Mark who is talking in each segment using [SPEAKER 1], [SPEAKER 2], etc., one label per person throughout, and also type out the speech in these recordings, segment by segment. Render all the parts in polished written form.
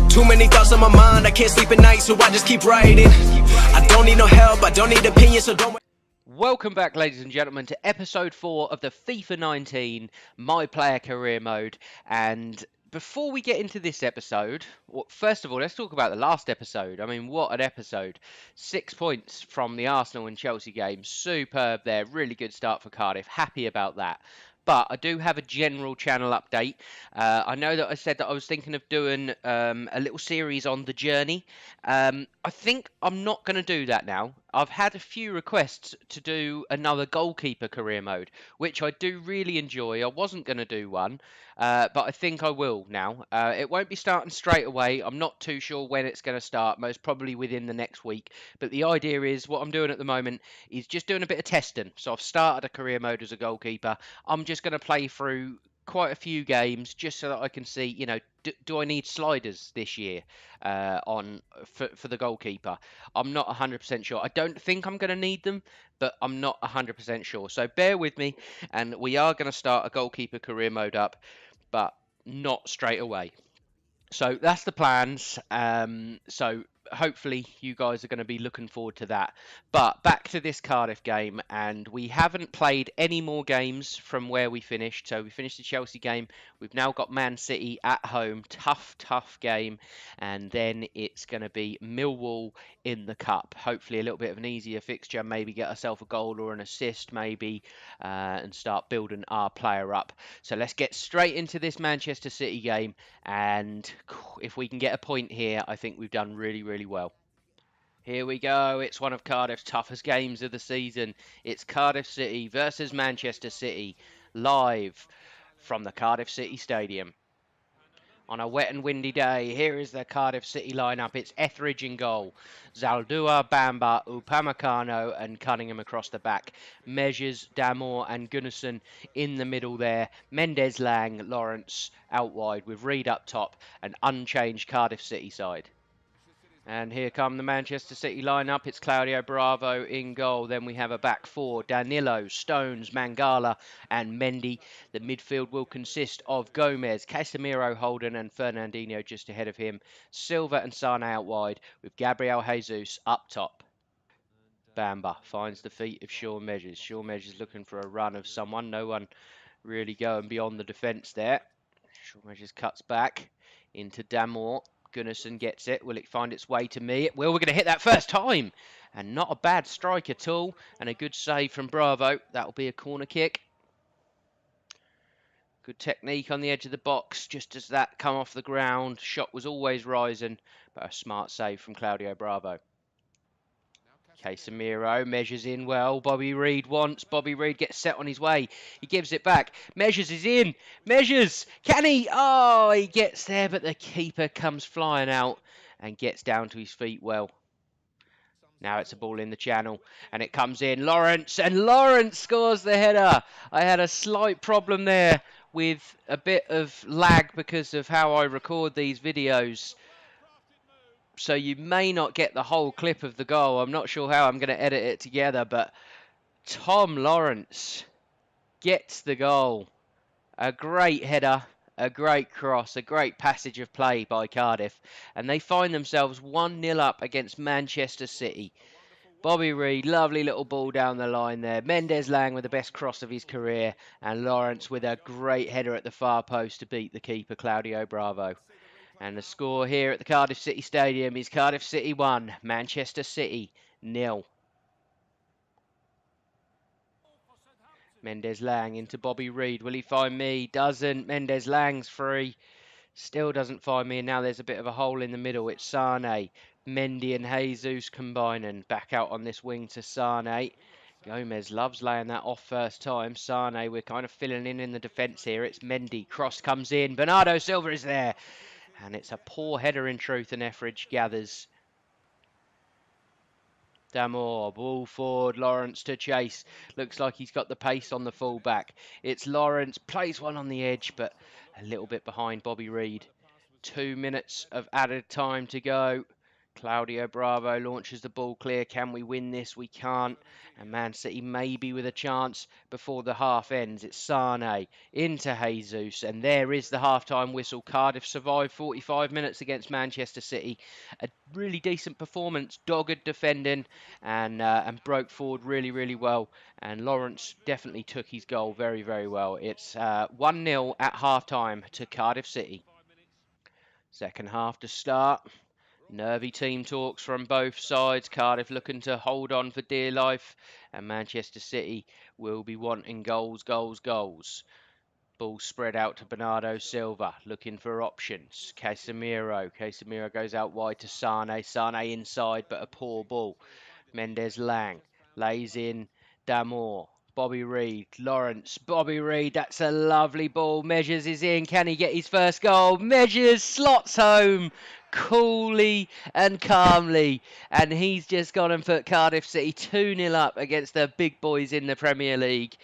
[SPEAKER 1] Too many thoughts on my mind, I can't sleep at night, so I just keep writing. I don't need no help, I don't need opinions, so don't...
[SPEAKER 2] Welcome back, ladies and gentlemen, to episode 4 of the FIFA 19 My Player Career Mode. And before we get into this episode, first of all, let's talk about the last episode. I mean, what an episode. 6 points from the Arsenal and Chelsea game. Superb there. Really good start for Cardiff. Happy about that. But I do have a general channel update. I know that I said that I was thinking of doing a little series on the journey. I think I'm not going to do that now. I've had a few requests to do another goalkeeper career mode, which I do really enjoy. I wasn't going to do one, but I think I will now. It won't be starting straight away. I'm not too sure when it's going to start, most probably within the next week. But the idea is, what I'm doing at the moment is just doing a bit of testing. So I've started a career mode as a goalkeeper. I'm just going to play through quite a few games just so that I can see, you know, do I need sliders this year for the goalkeeper? I'm not 100% sure. I don't think I'm going to need them, but I'm not 100% sure. So bear with me, and we are going to start a goalkeeper career mode up, but not straight away. So that's the plans. So hopefully you guys are going to be looking forward to that. But back to this Cardiff game, and we haven't played any more games from where we finished. So we finished the Chelsea game. We've now got Man City at home. Tough game. And then it's going to be Millwall in the Cup. Hopefully a little bit of an easier fixture. Maybe get ourselves a goal or an assist maybe, and start building our player up. So let's get straight into this Manchester City game. And if we can get a point here, I think we've done really well. Here we go. It's one of Cardiff's toughest games of the season. It's Cardiff City versus Manchester City, live from the Cardiff City Stadium. On a wet and windy day, here is the Cardiff City lineup. It's Etheridge in goal. Zaldua, Bamba, Upamecano and Cunningham across the back. Measures, Damour and Gunnarsson in the middle there. Mendes, Lang, Lawrence out wide with Reed up top. An unchanged Cardiff City side. And here come the Manchester City lineup. It's Claudio Bravo in goal. Then we have a back four. Danilo, Stones, Mangala and Mendy. The midfield will consist of Gomez, Casemiro, Holden and Fernandinho just ahead of him. Silva and Sane out wide with Gabriel Jesus up top. Bamba finds the feet of Shaun Measures. Shaun Measures looking for a run of someone. No one really going beyond the defence there. Shaun Measures cuts back into Damour. Gunnarsson gets it. Will it find its way to me? It will. We're going to hit that first time. And not a bad strike at all. And a good save from Bravo. That'll be a corner kick. Good technique on the edge of the box. Just as that come off the ground. Shot was always rising. But a smart save from Claudio Bravo. Casemiro measures in well. Bobby Reed wants. Bobby Reed gets set on his way. He gives it back. Measures is in. Measures. Can he? Oh, he gets there, but the keeper comes flying out and gets down to his feet well. Now it's a ball in the channel and it comes in. Lawrence, and Lawrence scores the header. I had a slight problem there with a bit of lag because of how I record these videos. So you may not get the whole clip of the goal. I'm not sure how I'm going to edit it together, but Tom Lawrence gets the goal. A great header, a great cross, a great passage of play by Cardiff. And they find themselves 1-0 up against Manchester City. Bobby Reed, lovely little ball down the line there. Mendes Lang with the best cross of his career. And Lawrence with a great header at the far post to beat the keeper, Claudio Bravo. And the score here at the Cardiff City Stadium is Cardiff City 1, Manchester City 0. Mendes Lang into Bobby Reed. Will he find me? Doesn't. Mendes Lang's free. Still doesn't find me. And now there's a bit of a hole in the middle. It's Sane. Mendy and Jesus combining. Back out on this wing to Sane. Gomez loves laying that off first time. Sane, we're kind of filling in the defence here. It's Mendy. Cross comes in. Bernardo Silva is there. And it's a poor header in truth, and Etheridge gathers. Damour, ball forward, Lawrence to chase. Looks like he's got the pace on the full-back. It's Lawrence, plays one on the edge, but a little bit behind Bobby Reed. 2 minutes of added time to go. Claudio Bravo launches the ball clear. Can we win this? We can't. And Man City maybe with a chance before the half ends. It's Sane into Jesus. And there is the half-time whistle. Cardiff survived 45 minutes against Manchester City. A really decent performance. Dogged defending and broke forward really, really well. And Lawrence definitely took his goal very, very well. It's 1-0 at half-time to Cardiff City. Second half to start. Nervy team talks from both sides. Cardiff looking to hold on for dear life. And Manchester City will be wanting goals, goals, goals. Ball spread out to Bernardo Silva, looking for options. Casemiro. Casemiro goes out wide to Sane. Sane inside, but a poor ball. Mendes Lang lays in Damour. Bobby Reed, Lawrence, Bobby Reed, that's a lovely ball. Measures is in. Can he get his first goal? Measures slots home coolly and calmly. And he's just gone and put Cardiff City 2-0 up against the big boys in the Premier League.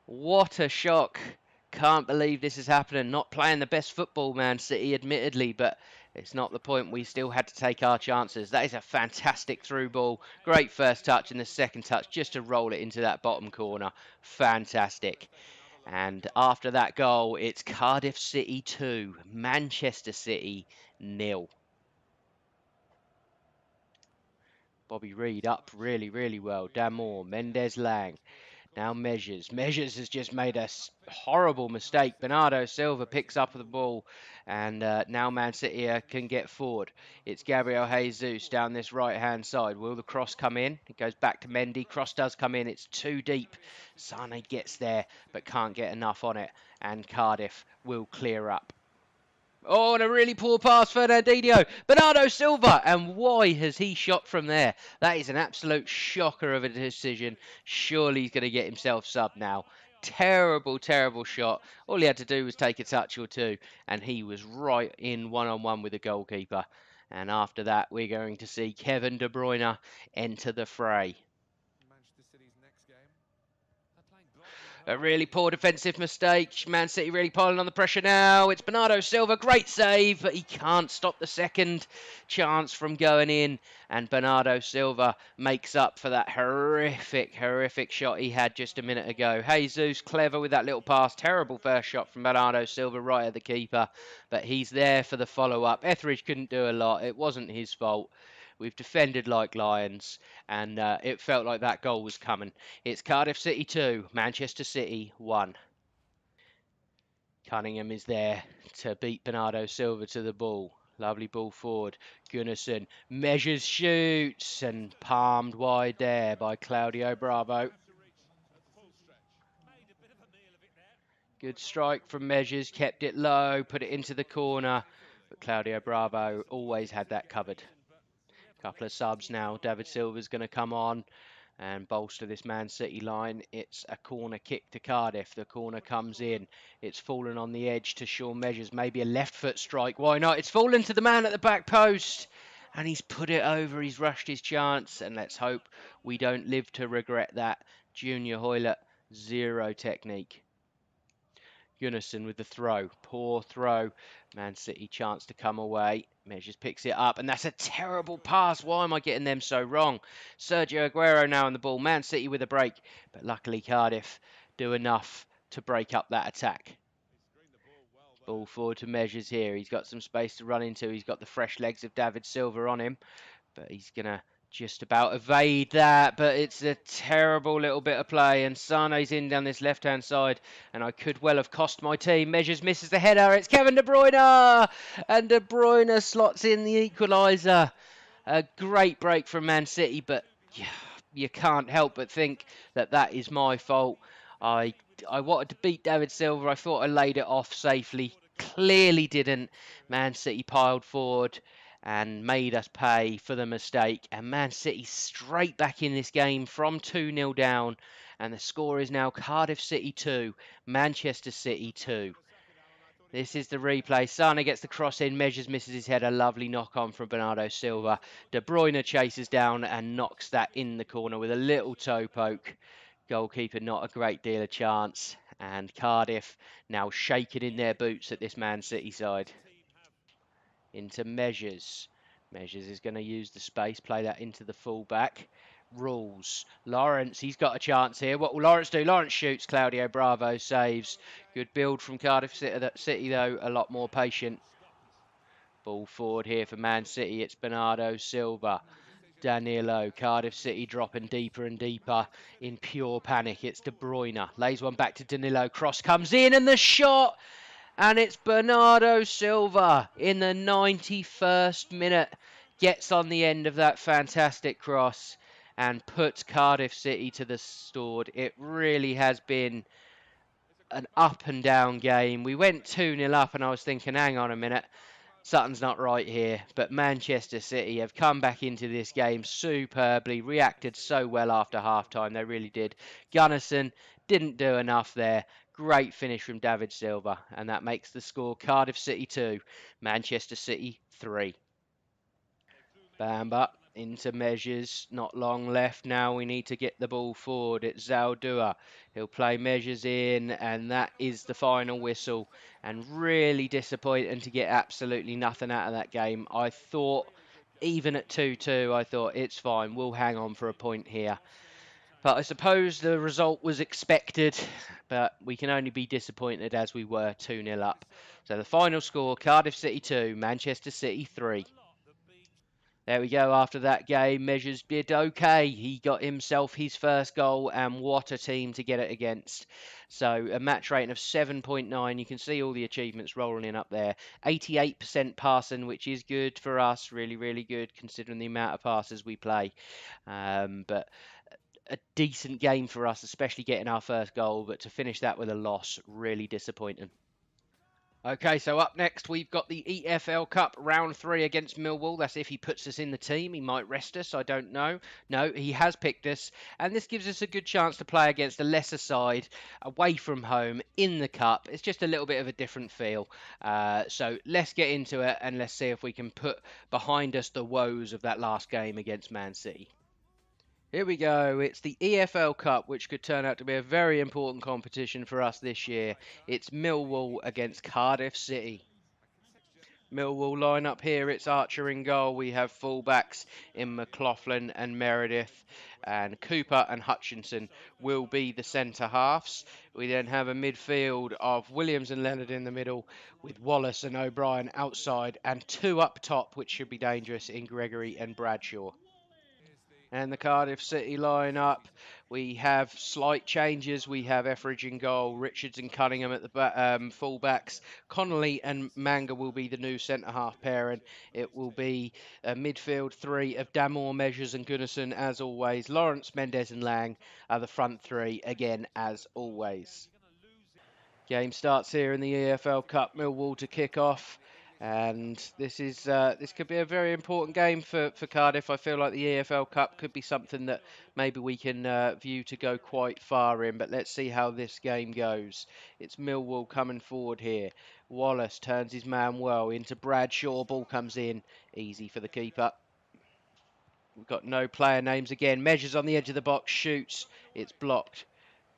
[SPEAKER 2] What a shock. Can't believe this is happening. Not playing the best football, Man City, admittedly, but it's not the point. We still had to take our chances. That is a fantastic through ball. Great first touch and the second touch just to roll it into that bottom corner. Fantastic. And after that goal, it's Cardiff City 2, Manchester City 0. Bobby Reed up really, really well. Damour, Mendes Lang. Now Measures. Measures has just made a horrible mistake. Bernardo Silva picks up the ball, and now Man City can get forward. It's Gabriel Jesus down this right-hand side. Will the cross come in? It goes back to Mendy. Cross does come in. It's too deep. Sane gets there, but can't get enough on it, and Cardiff will clear up. Oh, and a really poor pass, Fernandinho. Bernardo Silva. And why has he shot from there? That is an absolute shocker of a decision. Surely he's going to get himself subbed now. Terrible, terrible shot. All he had to do was take a touch or two, and he was right in one-on-one with the goalkeeper. And after that, we're going to see Kevin De Bruyne enter the fray. A really poor defensive mistake. Man City really piling on the pressure now. It's Bernardo Silva. Great save, but he can't stop the second chance from going in. And Bernardo Silva makes up for that horrific shot he had just a minute ago. Jesus, clever with that little pass. Terrible first shot from Bernardo Silva right at the keeper. But he's there for the follow-up. Etheridge couldn't do a lot. It wasn't his fault. We've defended like lions, and it felt like that goal was coming. It's Cardiff City 2, Manchester City 1. Cunningham is there to beat Bernardo Silva to the ball. Lovely ball forward. Gunnarsson measures, shoots, and palmed wide there by Claudio Bravo. Good strike from Measures, kept it low, put it into the corner. But Claudio Bravo always had that covered. Couple of subs now. David Silva's going to come on and bolster this Man City line. It's a corner kick to Cardiff. The corner comes in. It's fallen on the edge to Shaun Measures. Maybe a left foot strike. Why not? It's fallen to the man at the back post. And he's put it over. He's rushed his chance. And let's hope we don't live to regret that. Junior Hoylett, zero technique. Gunnarsson with the throw. Poor throw. Man City chance to come away. Measures picks it up, and that's a terrible pass. Why am I getting them so wrong? Sergio Aguero now on the ball. Man City with a break, but luckily Cardiff do enough to break up that attack. Ball forward to Measures here. He's got some space to run into. He's got the fresh legs of David Silva on him, but he's going to just about evade that, but it's a terrible little bit of play, and Sane's in down this left-hand side, and I could well have cost my team. Measures misses the header. It's Kevin De Bruyne, and De Bruyne slots in the equaliser. A great break from Man City, but yeah, you can't help but think that that is my fault. I wanted to beat David Silva. I thought I laid it off safely. Clearly didn't. Man City piled forward and made us pay for the mistake. And Man City straight back in this game from 2-0 down. And the score is now Cardiff City 2, Manchester City 2. This is the replay. Sane gets the cross in. Measures misses his head. A lovely knock on from Bernardo Silva. De Bruyne chases down and knocks that in the corner with a little toe poke. Goalkeeper not a great deal of chance. And Cardiff now shaking in their boots at this Man City side. Into Measures. Measures is going to use the space, play that into the fullback. Rules. Lawrence, he's got a chance here. What will Lawrence do? Lawrence shoots. Claudio Bravo saves. Good build from Cardiff City, though. A lot more patient. Ball forward here for Man City. It's Bernardo Silva. Danilo. Cardiff City dropping deeper and deeper in pure panic. It's De Bruyne. Lays one back to Danilo. Cross comes in and the shot. And it's Bernardo Silva in the 91st minute. Gets on the end of that fantastic cross and puts Cardiff City to the sword. It really has been an up and down game. We went 2-0 up and I was thinking, hang on a minute, something's not right here. But Manchester City have come back into this game superbly, reacted so well after half-time. They really did. Gunnarsson didn't do enough there. Great finish from David Silva. And that makes the score Cardiff City 2, Manchester City 3. Bamba into Measures. Not long left now. We need to get the ball forward. It's Zaldua. He'll play Measures in, and that is the final whistle. And really disappointing to get absolutely nothing out of that game. I thought, even at 2-2, I thought it's fine. We'll hang on for a point here. But I suppose the result was expected, but we can only be disappointed as we were 2-0 up. So the final score, Cardiff City 2, Manchester City 3. There we go. After that game, Measures did okay. He got himself his first goal, and what a team to get it against. So a match rating of 7.9. You can see all the achievements rolling in up there. 88% passing, which is good for us. Really, really good considering the amount of passes we play. But a decent game for us, especially getting our first goal. But to finish that with a loss, really disappointing. Okay, so up next we've got the EFL Cup round 3 against Millwall. That's if he puts us in the team. He might rest us, I don't know. No, he has picked us, and this gives us a good chance to play against a lesser side away from home in the Cup. It's just a little bit of a different feel. So let's get into it and let's see if we can put behind us the woes of that last game against Man City. Here we go. It's the EFL Cup, which could turn out to be a very important competition for us this year. It's Millwall against Cardiff City. Millwall line up here. It's Archer in goal. We have fullbacks in McLaughlin and Meredith, and Cooper and Hutchinson will be the centre halves. We then have a midfield of Williams and Leonard in the middle, with Wallace and O'Brien outside, and two up top, which should be dangerous, in Gregory and Bradshaw. And the Cardiff City line-up, we have slight changes. We have Etheridge in goal, Richards and Cunningham at the full-backs. Connolly and Manga will be the new centre-half pairing. It will be a midfield three of Damore, Measures and Gunnarsson, as always. Lawrence, Mendes and Lang are the front three, again, as always. Game starts here in the EFL Cup, Millwall to kick off. And this could be a very important game for Cardiff. I feel like the EFL Cup could be something that maybe we can view to go quite far in. But let's see how this game goes. It's Millwall coming forward here. Wallace turns his man well into Bradshaw. Ball comes in. Easy for the keeper. We've got no player names again. Measures on the edge of the box. Shoots. It's blocked.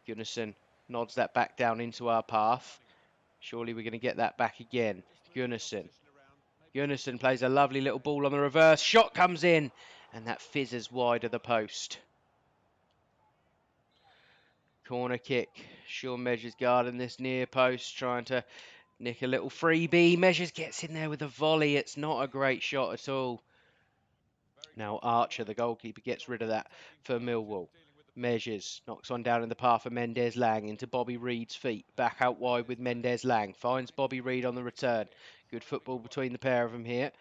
[SPEAKER 2] Gunnarsson nods that back down into our path. Surely we're going to get that back again. Gunnarsson plays a lovely little ball on the reverse. Shot comes in, and that fizzes wide of the post. Corner kick. Sean Measures guarding this near post, trying to nick a little freebie. Measures gets in there with a volley. It's not a great shot at all. Now Archer, the goalkeeper, gets rid of that for Millwall. Measures knocks one down in the path of Mendes Lang into Bobby Reed's feet. Back out wide with Mendes Lang. Finds Bobby Reed on the return. Good football between the pair of them here.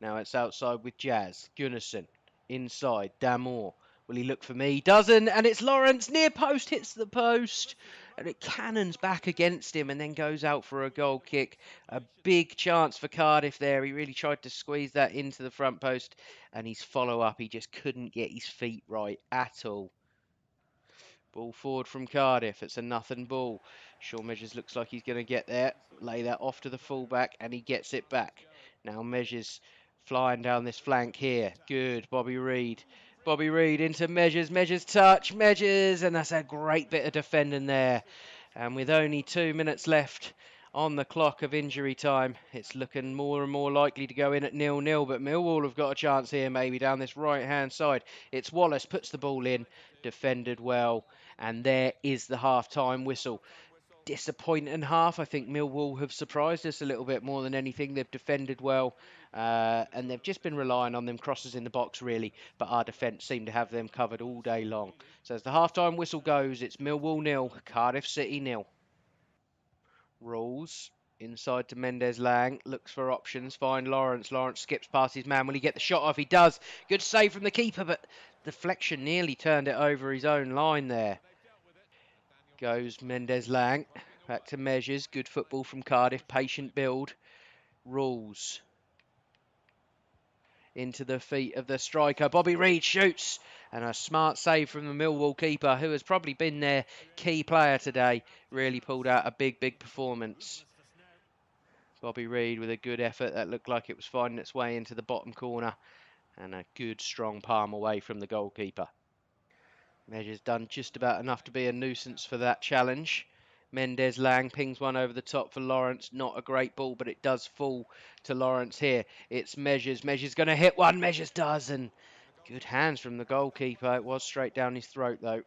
[SPEAKER 2] Now it's outside with Jazz. Gunnarsson inside. Damore. Will he look for me? Doesn't. And it's Lawrence. Near post. Hits the post. And it cannons back against him and then goes out for a goal kick. A big chance for Cardiff there. He really tried to squeeze that into the front post. And his follow-up, he just couldn't get his feet right at all. Ball forward from Cardiff. It's a nothing ball. Shaw Measures looks like he's going to get there. Lay that off to the fullback, and he gets it back. Now Measures flying down this flank here. Good. Bobby Reed. Bobby Reed into Measures. Measures touch. Measures. And that's a great bit of defending there. And with only 2 minutes left, on the clock of injury time. It's looking more and more likely to go in at 0-0, but Millwall have got a chance here maybe down this right-hand side. It's Wallace, puts the ball in, defended well, and there is the half-time whistle. Disappointing half. I think Millwall have surprised us a little bit more than anything. They've defended well, and they've just been relying on them crosses in the box, really, but our defence seem to have them covered all day long. So as the half-time whistle goes, it's Millwall 0, Cardiff City 0. Rules inside to Mendez-Lang, looks for options, find Lawrence. Lawrence skips past his man. Will he get the shot off? He does. Good save from the keeper, but deflection nearly turned it over his own line there. Goes Mendez-Lang, back to Measures. Good football from Cardiff, patient build. Rules into the feet of the striker. Bobby Reid shoots, and a smart save from the Millwall keeper, who has probably been their key player today. Really pulled out a big performance. Bobby Reid with a good effort that looked like it was finding its way into the bottom corner, and a good strong palm away from the goalkeeper. Measures done just about enough to be a nuisance for that challenge. Mendez-Lang pings one over the top for Lawrence. Not a great ball, but it does fall to Lawrence here. It's Measures. Measures going to hit one. Measures does, and good hands from the goalkeeper. It was straight down his throat, though.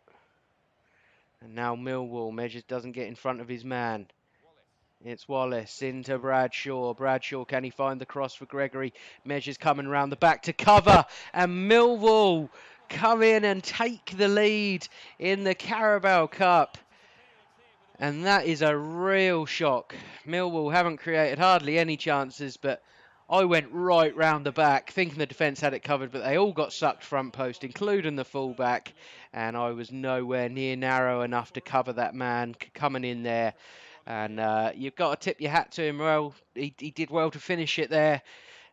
[SPEAKER 2] And now Millwall. Measures doesn't get in front of his man. It's Wallace into Bradshaw. Bradshaw, can he find the cross for Gregory? Measures coming round the back to cover. And Millwall come in and take the lead in the Carabao Cup. And that is a real shock. Millwall haven't created hardly any chances, but I went right round the back thinking the defence had it covered, but they all got sucked front post, including the fullback, and I was nowhere near narrow enough to cover that man coming in there. And you've got to tip your hat to him. Well, he did well to finish it there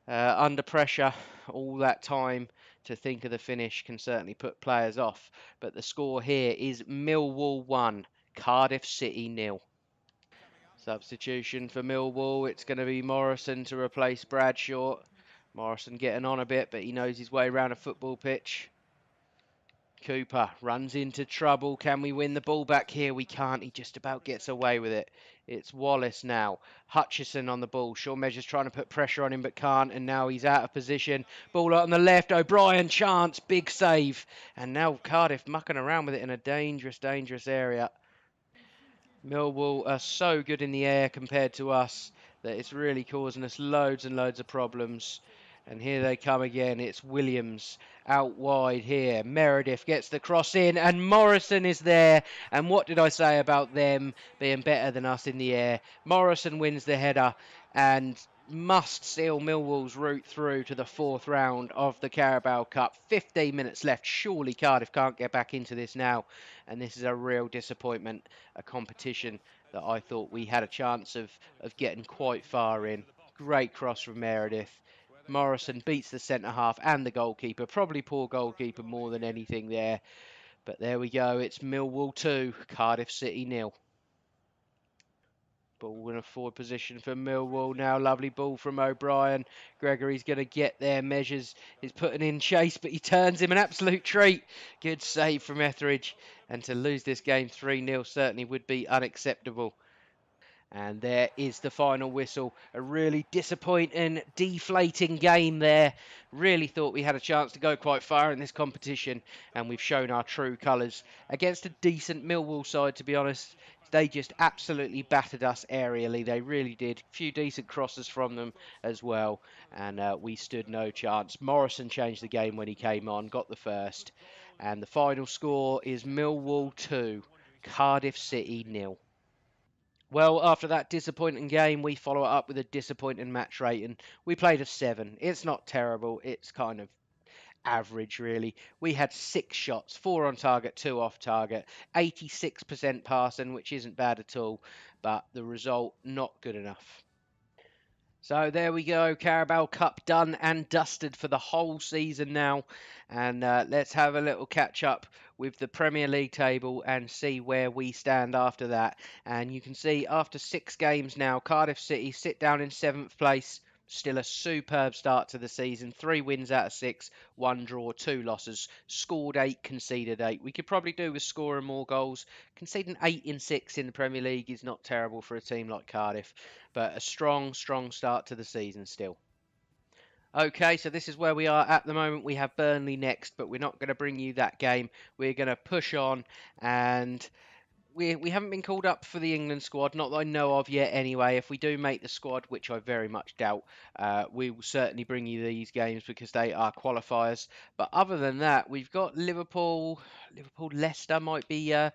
[SPEAKER 2] under pressure all that time. To think of the finish can certainly put players off. But the score here is Millwall 1, Cardiff City 0. Substitution for Millwall. It's going to be Morrison to replace Bradshaw. Morrison getting on a bit, but he knows his way around a football pitch. Cooper runs into trouble. Can we win the ball back here? We can't. He just about gets away with it. It's Wallace now. Hutchison on the ball. Shaw Measures trying to put pressure on him, but can't. And now he's out of position. Ball out on the left. O'Brien chance. Big save. And now Cardiff mucking around with it in a dangerous area. Millwall are so good in the air compared to us that it's really causing us loads and loads of problems. And here they come again. It's Williams out wide here. Meredith gets the cross in, and Morrison is there. And what did I say about them being better than us in the air? Morrison wins the header and must seal Millwall's route through to the fourth round of the Carabao Cup. 15 minutes left. Surely Cardiff can't get back into this now. And this is a real disappointment. A competition that I thought we had a chance of getting quite far in. Great cross from Meredith. Morrison beats the centre-half and the goalkeeper. Probably poor goalkeeper more than anything there. But there we go. It's Millwall 2, Cardiff City 0. Ball in a forward position for Millwall now. Lovely ball from O'Brien. Gregory's going to get there. Measures is putting in Chase, but he turns him. An absolute treat. Good save from Etheridge. And to lose this game 3-0 certainly would be unacceptable. And there is the final whistle. A really disappointing, deflating game there. Really thought we had a chance to go quite far in this competition. And we've shown our true colours against a decent Millwall side, to be honest. They just absolutely battered us aerially. They really did. A few decent crosses from them as well. And we stood no chance. Morrison changed the game when he came on. Got the first. And the final score is Millwall 2, Cardiff City 0. Well, after that disappointing game, we follow it up with a disappointing match rating. We played a 7. It's not terrible. It's kind of average, really. We had 6 shots, 4 on target, 2 off target, 86% passing, which isn't bad at all, but the result, not good enough. So there we go, Carabao Cup done and dusted for the whole season now. And let's have a little catch up with the Premier League table and see where we stand after that. And you can see after 6 games now, Cardiff City sit down in 7th place. Still a superb start to the season. 3 wins out of 6, 1 draw, 2 losses. Scored 8, conceded 8. We could probably do with scoring more goals. Conceding 8 in 6 in the Premier League is not terrible for a team like Cardiff, but a strong, strong start to the season still. Okay, so this is where we are at the moment. We have Burnley next, but we're not going to bring you that game. We're going to push on, and we haven't been called up for the England squad, not that I know of yet anyway. If we do make the squad, which I very much doubt, we will certainly bring you these games because they are qualifiers. But other than that, we've got Leicester might be a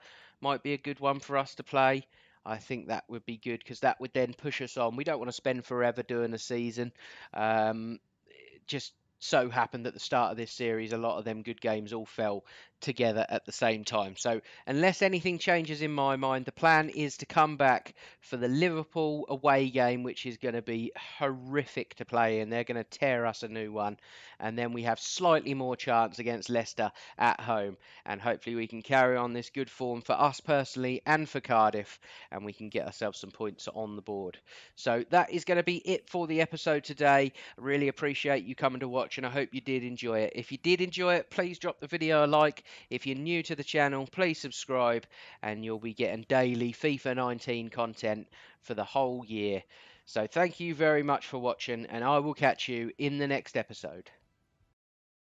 [SPEAKER 2] good one for us to play. I think that would be good because that would then push us on. We don't want to spend forever doing a season. Just so happened at the start of this series, a lot of them good games all fell together at the same time. So, unless anything changes in my mind, the plan is to come back for the Liverpool away game, which is going to be horrific to play in. They're going to tear us a new one. And then we have slightly more chance against Leicester at home. And hopefully, we can carry on this good form for us personally and for Cardiff, and we can get ourselves some points on the board. So, that is going to be it for the episode today. I really appreciate you coming to watch, and I hope you did enjoy it. If you did enjoy it, please drop the video a like. If you're new to the channel, please subscribe, and you'll be getting daily FIFA 19 content for the whole year. So thank you very much for watching, and I will catch you in the next episode.